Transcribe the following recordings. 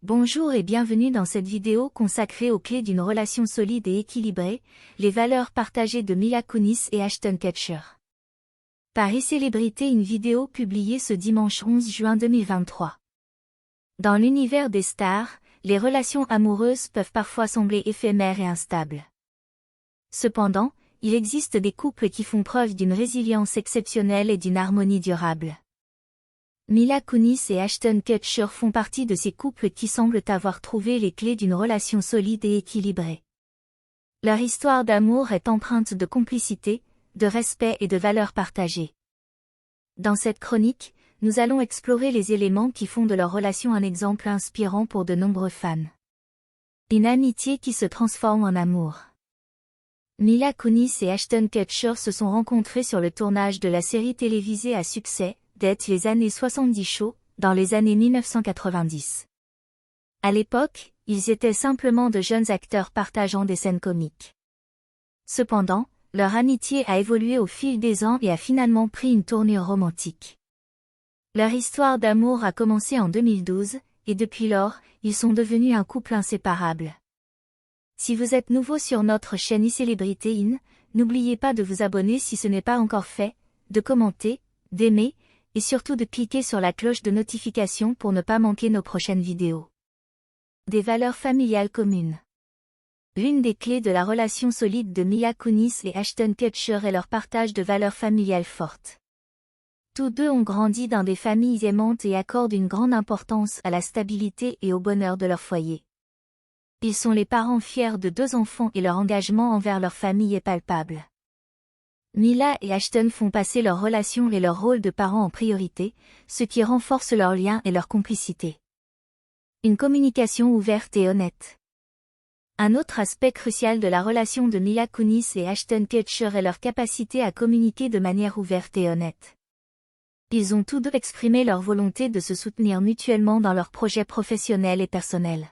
Bonjour et bienvenue dans cette vidéo consacrée aux clés d'une relation solide et équilibrée, les valeurs partagées de Mila Kunis et Ashton Kutcher. Par eCélébrité, une vidéo publiée ce dimanche 11 juin 2023. Dans l'univers des stars, les relations amoureuses peuvent parfois sembler éphémères et instables. Cependant, il existe des couples qui font preuve d'une résilience exceptionnelle et d'une harmonie durable. Mila Kunis et Ashton Kutcher font partie de ces couples qui semblent avoir trouvé les clés d'une relation solide et équilibrée. Leur histoire d'amour est empreinte de complicité, de respect et de valeurs partagées. Dans cette chronique, nous allons explorer les éléments qui font de leur relation un exemple inspirant pour de nombreux fans. Une amitié qui se transforme en amour. Mila Kunis et Ashton Kutcher se sont rencontrés sur le tournage de la série télévisée à succès, Date les années 70 Show, dans les années 1990. À l'époque, ils étaient simplement de jeunes acteurs partageant des scènes comiques. Cependant, leur amitié a évolué au fil des ans et a finalement pris une tournure romantique. Leur histoire d'amour a commencé en 2012, et depuis lors, ils sont devenus un couple inséparable. Si vous êtes nouveau sur notre chaîne eCélébrité, n'oubliez pas de vous abonner si ce n'est pas encore fait, de commenter, d'aimer, et surtout de cliquer sur la cloche de notification pour ne pas manquer nos prochaines vidéos. Des valeurs familiales communes. L'une des clés de la relation solide de Mila Kunis et Ashton Kutcher est leur partage de valeurs familiales fortes. Tous deux ont grandi dans des familles aimantes et accordent une grande importance à la stabilité et au bonheur de leur foyer. Ils sont les parents fiers de 2 enfants et leur engagement envers leur famille est palpable. Mila et Ashton font passer leur relation et leur rôle de parents en priorité, ce qui renforce leur lien et leur complicité. Une communication ouverte et honnête. Un autre aspect crucial de la relation de Mila Kunis et Ashton Kutcher est leur capacité à communiquer de manière ouverte et honnête. Ils ont tous deux exprimé leur volonté de se soutenir mutuellement dans leurs projets professionnels et personnels.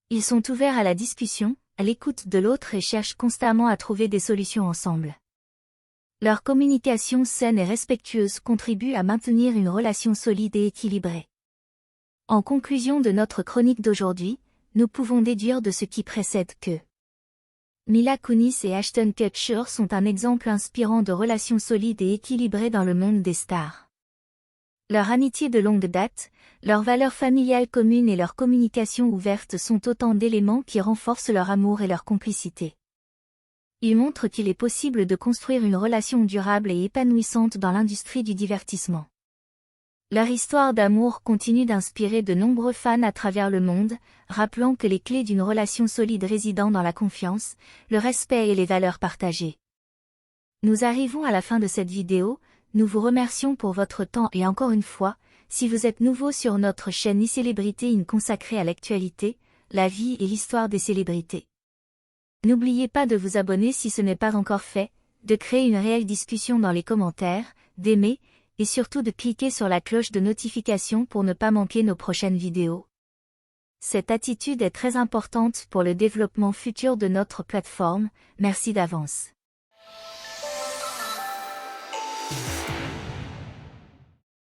Ils sont ouverts à la discussion, à l'écoute de l'autre et cherchent constamment à trouver des solutions ensemble. Leur communication saine et respectueuse contribue à maintenir une relation solide et équilibrée. En conclusion de notre chronique d'aujourd'hui, nous pouvons déduire de ce qui précède que Mila Kunis et Ashton Kutcher sont un exemple inspirant de relations solides et équilibrées dans le monde des stars. Leur amitié de longue date, leurs valeurs familiales communes et leur communication ouverte sont autant d'éléments qui renforcent leur amour et leur complicité. Ils montrent qu'il est possible de construire une relation durable et épanouissante dans l'industrie du divertissement. Leur histoire d'amour continue d'inspirer de nombreux fans à travers le monde, rappelant que les clés d'une relation solide résident dans la confiance, le respect et les valeurs partagées. Nous arrivons à la fin de cette vidéo, nous vous remercions pour votre temps et encore une fois, si vous êtes nouveau sur notre chaîne eCélébrité consacrée à l'actualité, la vie et l'histoire des célébrités. N'oubliez pas de vous abonner si ce n'est pas encore fait, de créer une réelle discussion dans les commentaires, d'aimer, et surtout de cliquer sur la cloche de notification pour ne pas manquer nos prochaines vidéos. Cette attitude est très importante pour le développement futur de notre plateforme, merci d'avance.